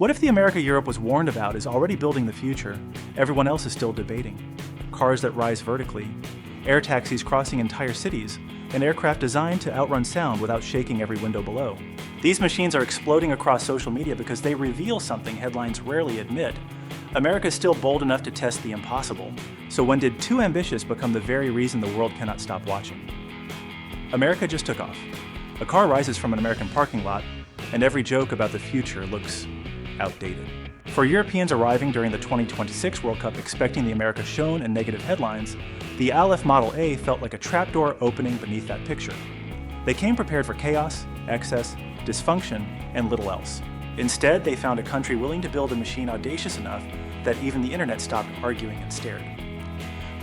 What if the America Europe was warned about is already building the future, everyone else is still debating? Cars that rise vertically, air taxis crossing entire cities, and aircraft designed to outrun sound without shaking every window below. These machines are exploding across social media because they reveal something headlines rarely admit. America is still bold enough to test the impossible. So when did too ambitious become the very reason the world cannot stop watching? America just took off. A car rises from an American parking lot, and every joke about the future looks outdated. For Europeans arriving during the 2026 World Cup expecting the America shown in negative headlines, the Aleph Model A felt like a trapdoor opening beneath that picture. They came prepared for chaos, excess, dysfunction, and little else. Instead, they found a country willing to build a machine audacious enough that even the internet stopped arguing and stared.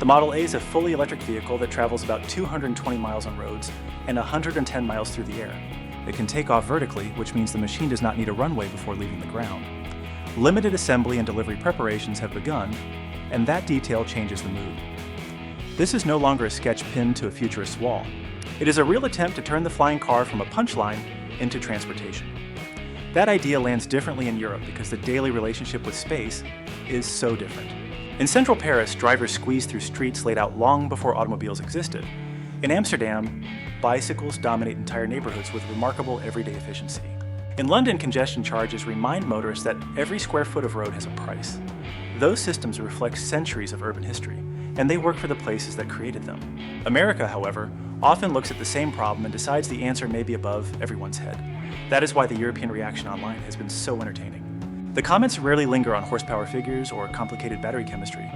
The Model A is a fully electric vehicle that travels about 220 miles on roads and 110 miles through the air. It can take off vertically, which means the machine does not need a runway before leaving the ground. Limited assembly and delivery preparations have begun, and that detail changes the mood. This is no longer a sketch pinned to a futurist's wall. It is a real attempt to turn the flying car from a punchline into transportation. That idea lands differently in Europe because the daily relationship with space is so different. In central Paris, drivers squeeze through streets laid out long before automobiles existed. In Amsterdam, bicycles dominate entire neighborhoods with remarkable everyday efficiency. In London, congestion charges remind motorists that every square foot of road has a price. Those systems reflect centuries of urban history, and they work for the places that created them. America, however, often looks at the same problem and decides the answer may be above everyone's head. That is why the European reaction online has been so entertaining. The comments rarely linger on horsepower figures or complicated battery chemistry.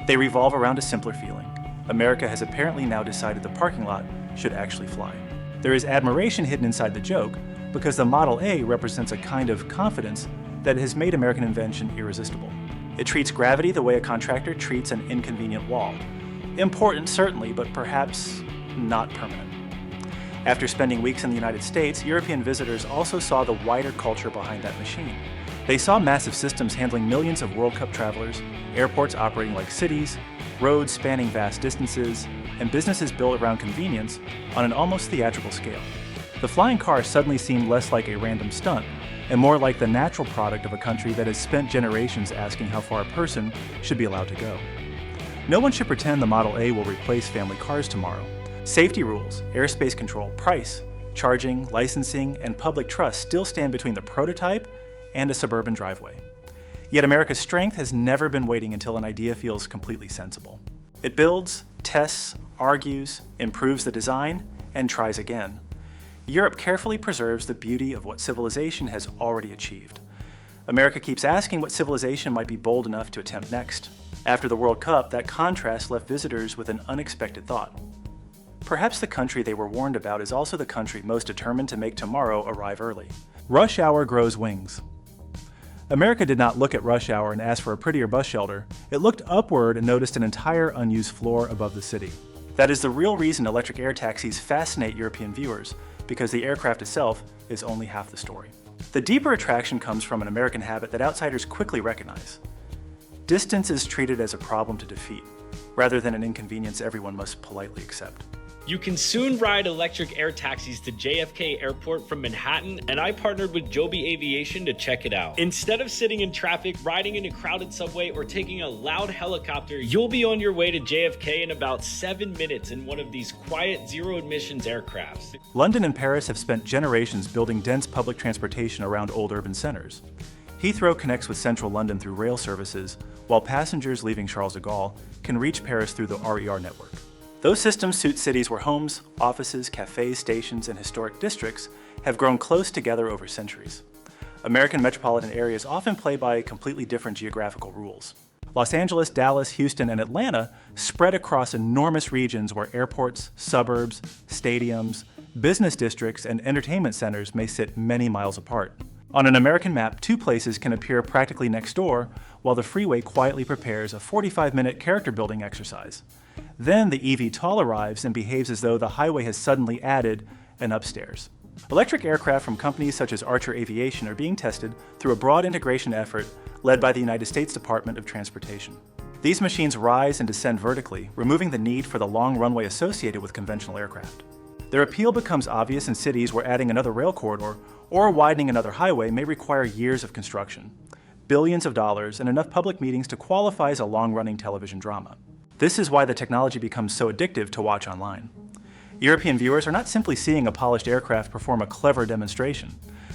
They revolve around a simpler feeling. America has apparently now decided the parking lot should actually fly. There is admiration hidden inside the joke because the Model A represents a kind of confidence that has made American invention irresistible. It treats gravity the way a contractor treats an inconvenient wall. Important, certainly, but perhaps not permanent. After spending weeks in the United States, European visitors also saw the wider culture behind that machine. They saw massive systems handling millions of World Cup travelers, airports operating like cities, roads spanning vast distances, and businesses built around convenience on an almost theatrical scale. The flying car suddenly seemed less like a random stunt, and more like the natural product of a country that has spent generations asking how far a person should be allowed to go. No one should pretend the Model A will replace family cars tomorrow. Safety rules, airspace control, price, charging, licensing, and public trust still stand between the prototype and a suburban driveway. Yet America's strength has never been waiting until an idea feels completely sensible. It builds, tests, argues, improves the design, and tries again. Europe carefully preserves the beauty of what civilization has already achieved. America keeps asking what civilization might be bold enough to attempt next. After the World Cup, that contrast left visitors with an unexpected thought. Perhaps the country they were warned about is also the country most determined to make tomorrow arrive early. Rush hour grows wings. America did not look at rush hour and ask for a prettier bus shelter. It looked upward and noticed an entire unused floor above the city. That is the real reason electric air taxis fascinate European viewers, because the aircraft itself is only half the story. The deeper attraction comes from an American habit that outsiders quickly recognize. Distance is treated as a problem to defeat, rather than an inconvenience everyone must politely accept. You can soon ride electric air taxis to JFK Airport from Manhattan, and I partnered with Joby Aviation to check it out. Instead of sitting in traffic, riding in a crowded subway, or taking a loud helicopter, you'll be on your way to JFK in about 7 minutes in one of these quiet, zero-emissions aircrafts. London and Paris have spent generations building dense public transportation around old urban centers. Heathrow connects with central London through rail services, while passengers leaving Charles de Gaulle can reach Paris through the RER network. Those systems suit cities where homes, offices, cafes, stations, and historic districts have grown close together over centuries. American metropolitan areas often play by completely different geographical rules. Los Angeles, Dallas, Houston, and Atlanta spread across enormous regions where airports, suburbs, stadiums, business districts, and entertainment centers may sit many miles apart. On an American map, two places can appear practically next door, while the freeway quietly prepares a 45-minute character-building exercise. Then the eVTOL arrives and behaves as though the highway has suddenly added an upstairs. Electric aircraft from companies such as Archer Aviation are being tested through a broad integration effort led by the United States Department of Transportation. These machines rise and descend vertically, removing the need for the long runway associated with conventional aircraft. Their appeal becomes obvious in cities where adding another rail corridor or widening another highway may require years of construction. billions of dollars, and enough public meetings to qualify as a long-running television drama. This is why the technology becomes so addictive to watch online. European viewers are not simply seeing a polished aircraft perform a clever demonstration.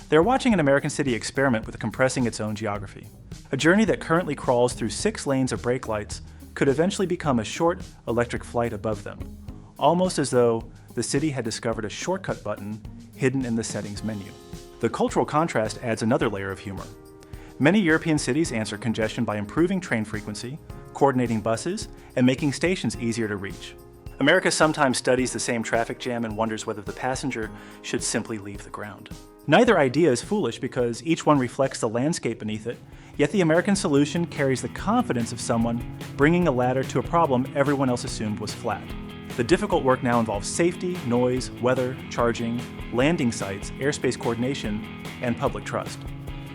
They're watching an American city experiment with compressing its own geography. A journey that currently crawls through 6 lanes of brake lights could eventually become a short electric flight above them, almost as though the city had discovered a shortcut button hidden in the settings menu. The cultural contrast adds another layer of humor. Many European cities answer congestion by improving train frequency, coordinating buses, and making stations easier to reach. America sometimes studies the same traffic jam and wonders whether the passenger should simply leave the ground. Neither idea is foolish because each one reflects the landscape beneath it, yet the American solution carries the confidence of someone bringing a ladder to a problem everyone else assumed was flat. The difficult work now involves safety, noise, weather, charging, landing sites, airspace coordination, and public trust.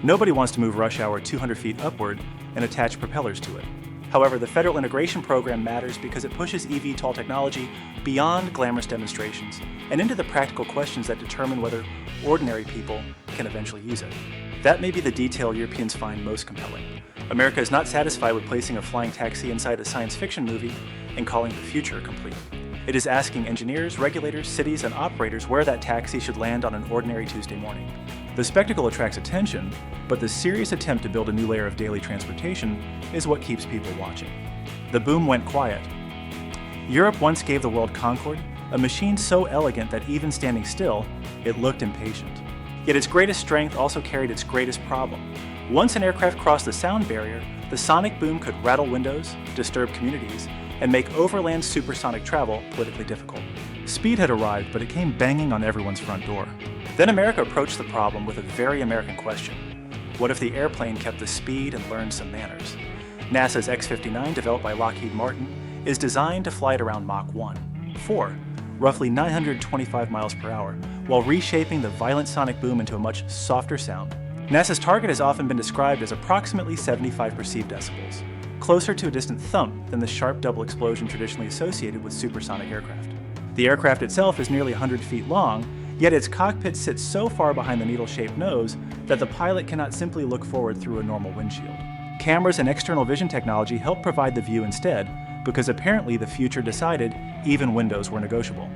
Nobody wants to move rush hour 200 feet upward and attach propellers to it. However, the federal integration program matters because it pushes eVTOL technology beyond glamorous demonstrations and into the practical questions that determine whether ordinary people can eventually use it. That may be the detail Europeans find most compelling. America is not satisfied with placing a flying taxi inside a science fiction movie and calling the future complete. It is asking engineers, regulators, cities, and operators where that taxi should land on an ordinary Tuesday morning. The spectacle attracts attention, but the serious attempt to build a new layer of daily transportation is what keeps people watching. The boom went quiet. Europe once gave the world Concorde, a machine so elegant that even standing still, it looked impatient. Yet its greatest strength also carried its greatest problem. Once an aircraft crossed the sound barrier, the sonic boom could rattle windows, disturb communities, and make overland supersonic travel politically difficult. Speed had arrived, but it came banging on everyone's front door. Then America approached the problem with a very American question. What if the airplane kept the speed and learned some manners? NASA's X-59, developed by Lockheed Martin, is designed to fly at around Mach 1.4, roughly 925 miles per hour, while reshaping the violent sonic boom into a much softer sound. NASA's target has often been described as approximately 75 perceived decibels, closer to a distant thump than the sharp double explosion traditionally associated with supersonic aircraft. The aircraft itself is nearly 100 feet long, yet its cockpit sits so far behind the needle-shaped nose that the pilot cannot simply look forward through a normal windshield. Cameras and external vision technology help provide the view instead, because apparently the future decided even windows were negotiable.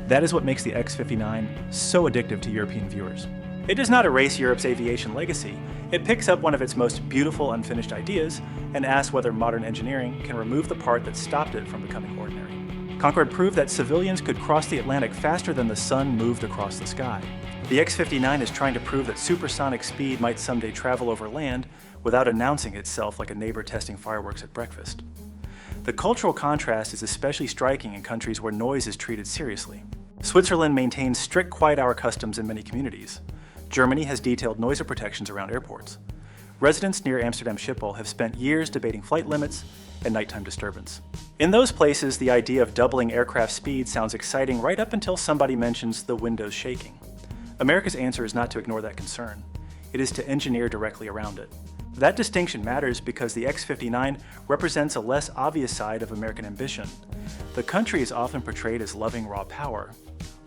That is what makes the X-59 so addictive to European viewers. It does not erase Europe's aviation legacy. It picks up one of its most beautiful unfinished ideas and asks whether modern engineering can remove the part that stopped it from becoming ordinary. Concorde proved that civilians could cross the Atlantic faster than the sun moved across the sky. The X-59 is trying to prove that supersonic speed might someday travel over land without announcing itself like a neighbor testing fireworks at breakfast. The cultural contrast is especially striking in countries where noise is treated seriously. Switzerland maintains strict quiet hour customs in many communities. Germany has detailed noise protections around airports. Residents near Amsterdam Schiphol have spent years debating flight limits and nighttime disturbance. In those places, the idea of doubling aircraft speed sounds exciting right up until somebody mentions the windows shaking. America's answer is not to ignore that concern. It is to engineer directly around it. That distinction matters because the X-59 represents a less obvious side of American ambition. The country is often portrayed as loving raw power,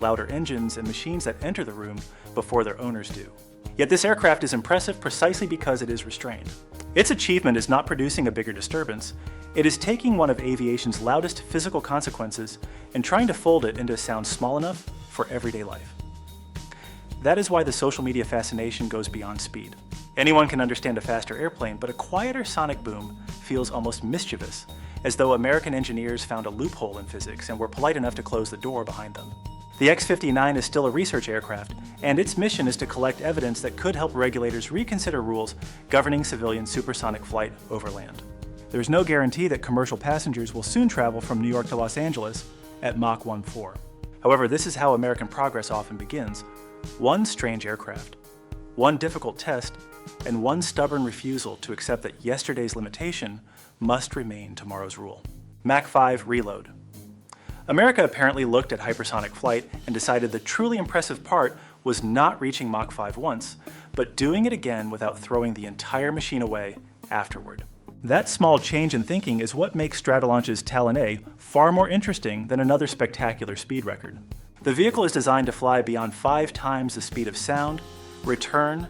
louder engines, and machines that enter the room before their owners do. Yet this aircraft is impressive precisely because it is restrained. Its achievement is not producing a bigger disturbance. It is taking one of aviation's loudest physical consequences and trying to fold it into a sound small enough for everyday life. That is why the social media fascination goes beyond speed. Anyone can understand a faster airplane, but a quieter sonic boom feels almost mischievous, as though American engineers found a loophole in physics and were polite enough to close the door behind them. The X-59 is still a research aircraft, and its mission is to collect evidence that could help regulators reconsider rules governing civilian supersonic flight over land. There's no guarantee that commercial passengers will soon travel from New York to Los Angeles at Mach 1.4. However, this is how American progress often begins. One strange aircraft, one difficult test, and one stubborn refusal to accept that yesterday's limitation must remain tomorrow's rule. Mach 5 reload. America apparently looked at hypersonic flight and decided the truly impressive part was not reaching Mach 5 once, but doing it again without throwing the entire machine away afterward. That small change in thinking is what makes Stratolaunch's Talon A far more interesting than another spectacular speed record. The vehicle is designed to fly beyond 5 times the speed of sound, return,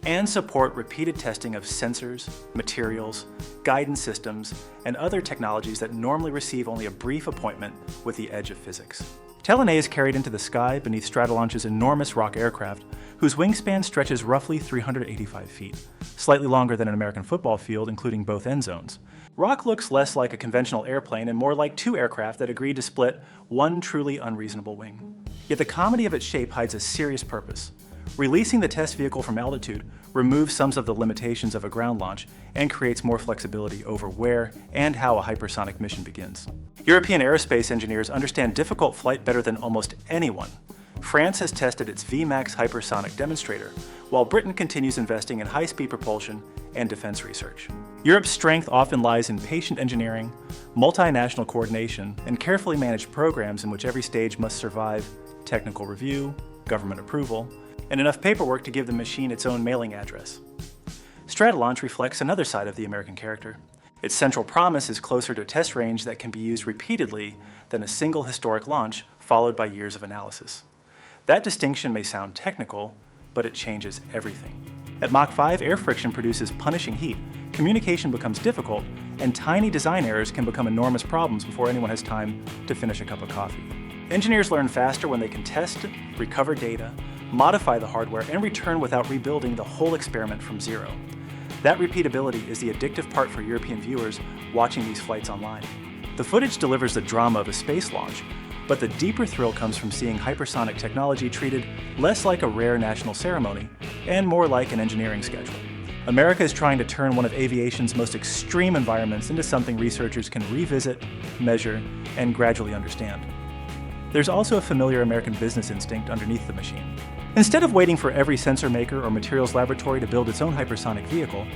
and support repeated testing of sensors, materials, guidance systems, and other technologies that normally receive only a brief appointment with the edge of physics. Talon A is carried into the sky beneath Stratolaunch's enormous rock aircraft, whose wingspan stretches roughly 385 feet, slightly longer than an American football field, including both end zones. Rock looks less like a conventional airplane and more like two aircraft that agreed to split one truly unreasonable wing. Yet the comedy of its shape hides a serious purpose. Releasing the test vehicle from altitude removes some of the limitations of a ground launch and creates more flexibility over where and how a hypersonic mission begins. European aerospace engineers understand difficult flight better than almost anyone. France has tested its VMAX hypersonic demonstrator, while Britain continues investing in high-speed propulsion and defense research. Europe's strength often lies in patient engineering, multinational coordination, and carefully managed programs in which every stage must survive technical review, government approval, and enough paperwork to give the machine its own mailing address. Stratolaunch reflects another side of the American character. Its central promise is closer to a test range that can be used repeatedly than a single historic launch followed by years of analysis. That distinction may sound technical, but it changes everything. At Mach 5, air friction produces punishing heat, communication becomes difficult, and tiny design errors can become enormous problems before anyone has time to finish a cup of coffee. Engineers learn faster when they can test, recover data, modify the hardware, and return without rebuilding the whole experiment from zero. That repeatability is the addictive part for European viewers watching these flights online. The footage delivers the drama of a space launch, but the deeper thrill comes from seeing hypersonic technology treated less like a rare national ceremony and more like an engineering schedule. America is trying to turn one of aviation's most extreme environments into something researchers can revisit, measure, and gradually understand. There's also a familiar American business instinct underneath the machine. Instead of waiting for every sensor maker or materials laboratory to build its own hypersonic vehicle,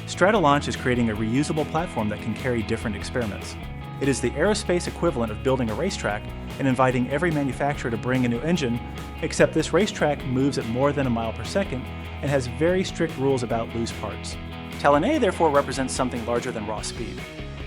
Stratolaunch is creating a reusable platform that can carry different experiments. It is the aerospace equivalent of building a racetrack and inviting every manufacturer to bring a new engine, except this racetrack moves at more than a mile per second and has very strict rules about loose parts. Talon A therefore represents something larger than raw speed.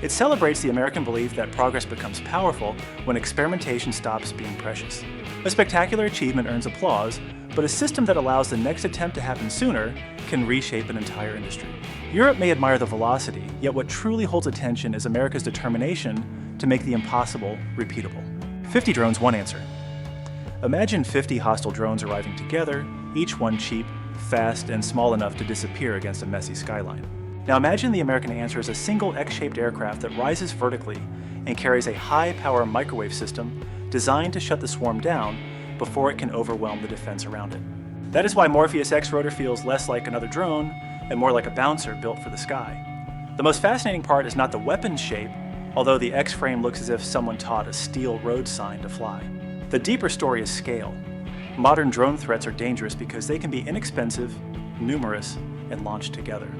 It celebrates the American belief that progress becomes powerful when experimentation stops being precious. A spectacular achievement earns applause, but a system that allows the next attempt to happen sooner can reshape an entire industry. Europe may admire the velocity, yet what truly holds attention is America's determination to make the impossible repeatable. 50 drones, one answer. Imagine 50 hostile drones arriving together, each one cheap, fast, and small enough to disappear against a messy skyline. Now imagine the American answer is a single X-shaped aircraft that rises vertically and carries a high-power microwave system designed to shut the swarm down before it can overwhelm the defense around it. That is why Morpheus X-Rotor feels less like another drone and more like a bouncer built for the sky. The most fascinating part is not the weapon's shape, although the X-frame looks as if someone taught a steel road sign to fly. The deeper story is scale. Modern drone threats are dangerous because they can be inexpensive, numerous, and launched together.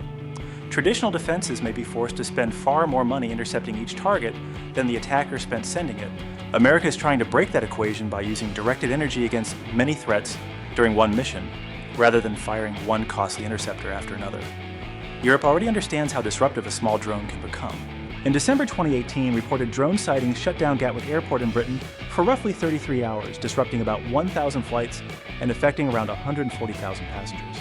Traditional defenses may be forced to spend far more money intercepting each target than the attacker spent sending it. America is trying to break that equation by using directed energy against many threats during one mission, rather than firing one costly interceptor after another. Europe already understands how disruptive a small drone can become. In December 2018, reported drone sightings shut down Gatwick Airport in Britain for roughly 33 hours, disrupting about 1,000 flights and affecting around 140,000 passengers.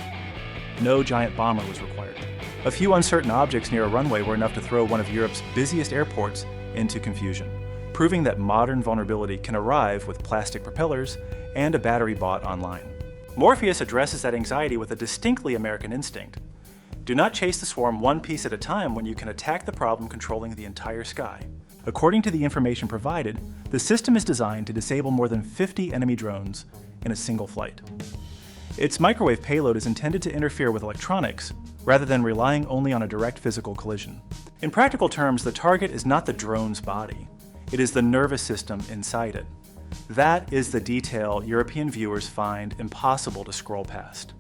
No giant bomber was required. A few uncertain objects near a runway were enough to throw one of Europe's busiest airports into confusion, proving that modern vulnerability can arrive with plastic propellers and a battery bought online. Morpheus addresses that anxiety with a distinctly American instinct. Do not chase the swarm one piece at a time when you can attack the problem controlling the entire sky. According to the information provided, the system is designed to disable more than 50 enemy drones in a single flight. Its microwave payload is intended to interfere with electronics, rather than relying only on a direct physical collision. In practical terms, the target is not the drone's body. It is the nervous system inside it. That is the detail European viewers find impossible to scroll past.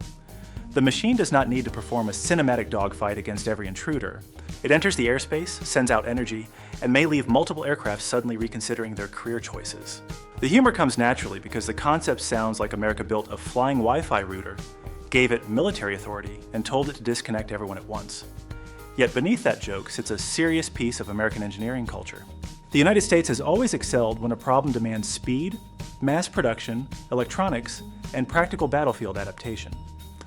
The machine does not need to perform a cinematic dogfight against every intruder. It enters the airspace, sends out energy, and may leave multiple aircraft suddenly reconsidering their career choices. The humor comes naturally because the concept sounds like America built a flying Wi-Fi router, gave it military authority, and told it to disconnect everyone at once. Yet beneath that joke sits a serious piece of American engineering culture. The United States has always excelled when a problem demands speed, mass production, electronics, and practical battlefield adaptation.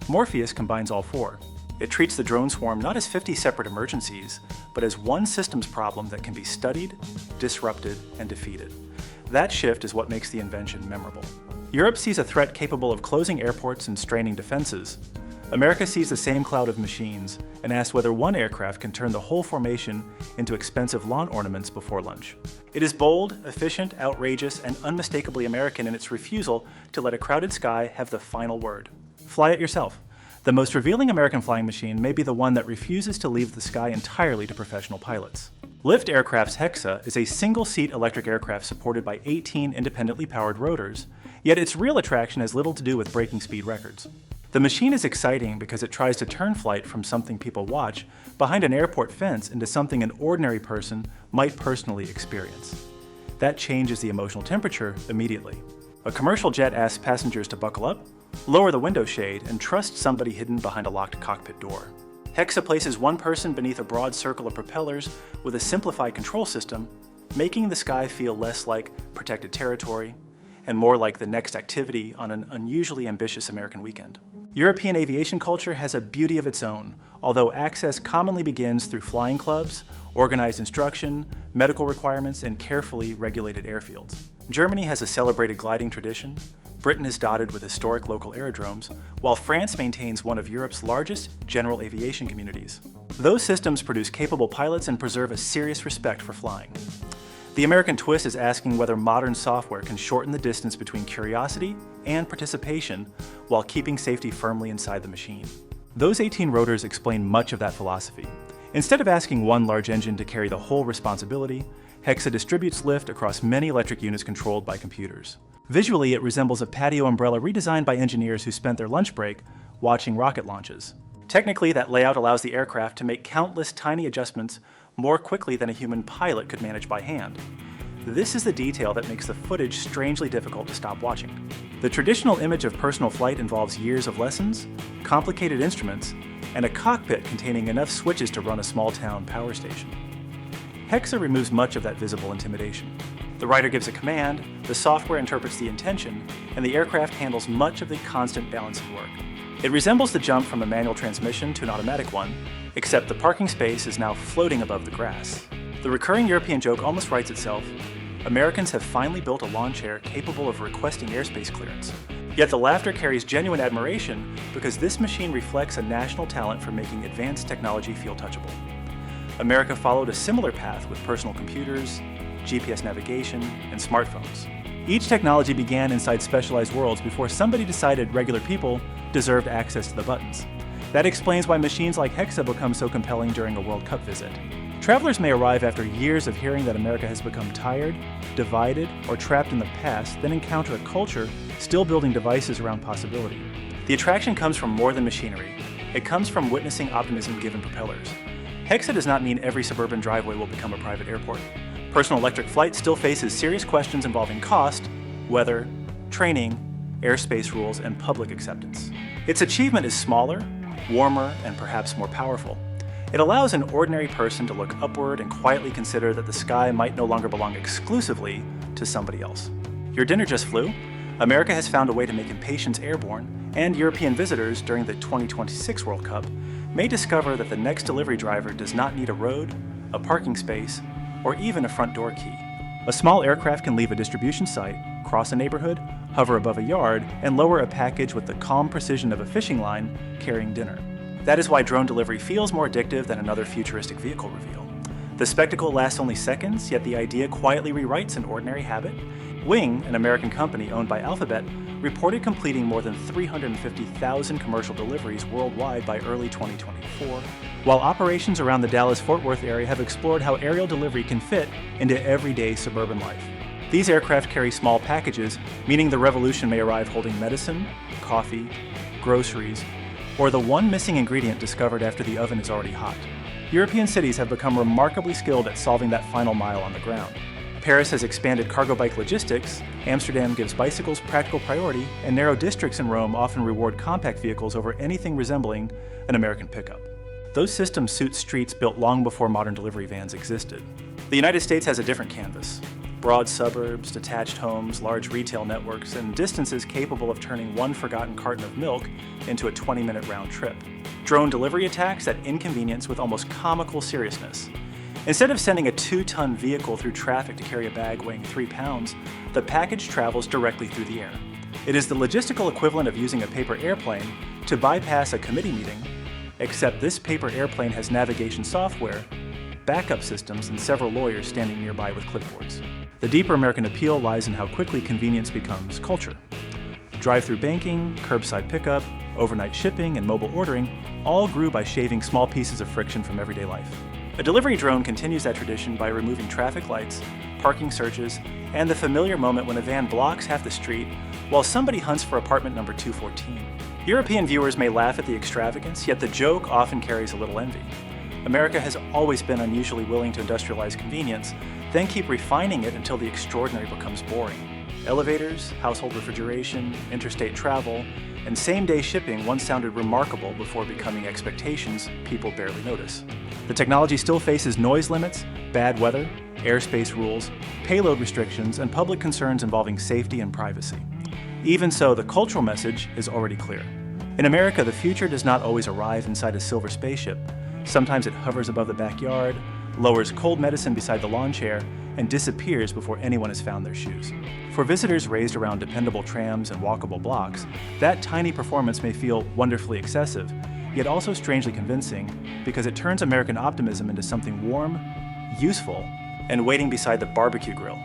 Morpheus combines all four. It treats the drone swarm not as 50 separate emergencies, but as one systems problem that can be studied, disrupted, and defeated. That shift is what makes the invention memorable. Europe sees a threat capable of closing airports and straining defenses. America sees the same cloud of machines and asks whether one aircraft can turn the whole formation into expensive lawn ornaments before lunch. It is bold, efficient, outrageous, and unmistakably American in its refusal to let a crowded sky have the final word. Fly it yourself. The most revealing American flying machine may be the one that refuses to leave the sky entirely to professional pilots. Lift Aircraft's Hexa is a single-seat electric aircraft supported by 18 independently powered rotors, yet its real attraction has little to do with breaking speed records. The machine is exciting because it tries to turn flight from something people watch behind an airport fence into something an ordinary person might personally experience. That changes the emotional temperature immediately. A commercial jet asks passengers to buckle up, lower the window shade, and trust somebody hidden behind a locked cockpit door. Hexa places one person beneath a broad circle of propellers with a simplified control system, making the sky feel less like protected territory and more like the next activity on an unusually ambitious American weekend. European aviation culture has a beauty of its own, although access commonly begins through flying clubs, organized instruction, medical requirements, and carefully regulated airfields. Germany has a celebrated gliding tradition. Britain is dotted with historic local aerodromes, while France maintains one of Europe's largest general aviation communities. Those systems produce capable pilots and preserve a serious respect for flying. The American twist is asking whether modern software can shorten the distance between curiosity and participation while keeping safety firmly inside the machine. Those 18 rotors explain much of that philosophy. Instead of asking one large engine to carry the whole responsibility, Hexa distributes lift across many electric units controlled by computers. Visually, it resembles a patio umbrella redesigned by engineers who spent their lunch break watching rocket launches. Technically, that layout allows the aircraft to make countless tiny adjustments more quickly than a human pilot could manage by hand. This is the detail that makes the footage strangely difficult to stop watching. The traditional image of personal flight involves years of lessons, complicated instruments, and a cockpit containing enough switches to run a small-town power station. Hexa removes much of that visible intimidation. The rider gives a command, the software interprets the intention, and the aircraft handles much of the constant balancing work. It resembles the jump from a manual transmission to an automatic one, except the parking space is now floating above the grass. The recurring European joke almost writes itself. Americans have finally built a lawn chair capable of requesting airspace clearance. Yet the laughter carries genuine admiration because this machine reflects a national talent for making advanced technology feel touchable. America followed a similar path with personal computers, GPS navigation, and smartphones. Each technology began inside specialized worlds before somebody decided regular people deserved access to the buttons. That explains why machines like Hexa become so compelling during a World Cup visit. Travelers may arrive after years of hearing that America has become tired, divided, or trapped in the past, then encounter a culture still building devices around possibility. The attraction comes from more than machinery. It comes from witnessing optimism given propellers. Hexa does not mean every suburban driveway will become a private airport. Personal electric flight still faces serious questions involving cost, weather, training, airspace rules, and public acceptance. Its achievement is smaller, warmer, and perhaps more powerful. It allows an ordinary person to look upward and quietly consider that the sky might no longer belong exclusively to somebody else. Your dinner just flew? America has found a way to make impatience airborne, and European visitors during the 2026 World Cup may discover that the next delivery driver does not need a road, a parking space, or even a front door key. A small aircraft can leave a distribution site, cross a neighborhood, hover above a yard, and lower a package with the calm precision of a fishing line carrying dinner. That is why drone delivery feels more addictive than another futuristic vehicle reveal. The spectacle lasts only seconds, yet the idea quietly rewrites an ordinary habit. Wing, an American company owned by Alphabet, reported completing more than 350,000 commercial deliveries worldwide by early 2024, while operations around the Dallas-Fort Worth area have explored how aerial delivery can fit into everyday suburban life. These aircraft carry small packages, meaning the revolution may arrive holding medicine, coffee, groceries, or the one missing ingredient discovered after the oven is already hot. European cities have become remarkably skilled at solving that final mile on the ground. Paris has expanded cargo bike logistics, Amsterdam gives bicycles practical priority, and narrow districts in Rome often reward compact vehicles over anything resembling an American pickup. Those systems suit streets built long before modern delivery vans existed. The United States has a different canvas. Broad suburbs, detached homes, large retail networks, and distances capable of turning one forgotten carton of milk into a 20-minute round trip. Drone delivery attacks that inconvenience with almost comical seriousness. Instead of sending a 2-ton vehicle through traffic to carry a bag weighing 3 pounds, the package travels directly through the air. It is the logistical equivalent of using a paper airplane to bypass a committee meeting, except this paper airplane has navigation software, backup systems, and several lawyers standing nearby with clipboards. The deeper American appeal lies in how quickly convenience becomes culture. Drive-through banking, curbside pickup, overnight shipping, and mobile ordering all grew by shaving small pieces of friction from everyday life. A delivery drone continues that tradition by removing traffic lights, parking searches, and the familiar moment when a van blocks half the street while somebody hunts for apartment number 214. European viewers may laugh at the extravagance, yet the joke often carries a little envy. America has always been unusually willing to industrialize convenience, then keep refining it until the extraordinary becomes boring. Elevators, household refrigeration, interstate travel, and same-day shipping once sounded remarkable before becoming expectations people barely notice. The technology still faces noise limits, bad weather, airspace rules, payload restrictions, and public concerns involving safety and privacy. Even so, the cultural message is already clear. In America, the future does not always arrive inside a silver spaceship. Sometimes it hovers above the backyard, lowers cold medicine beside the lawn chair, and disappears before anyone has found their shoes. For visitors raised around dependable trams and walkable blocks, that tiny performance may feel wonderfully excessive, yet also strangely convincing, because it turns American optimism into something warm, useful, and waiting beside the barbecue grill.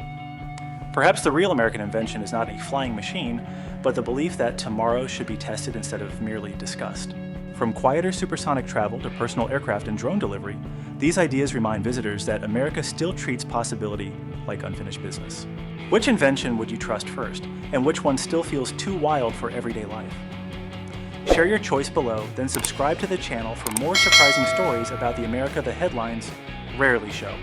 Perhaps the real American invention is not a flying machine, but the belief that tomorrow should be tested instead of merely discussed. From quieter supersonic travel to personal aircraft and drone delivery, these ideas remind visitors that America still treats possibility like unfinished business. Which invention would you trust first, and which one still feels too wild for everyday life? Share your choice below, then subscribe to the channel for more surprising stories about the America the headlines rarely show.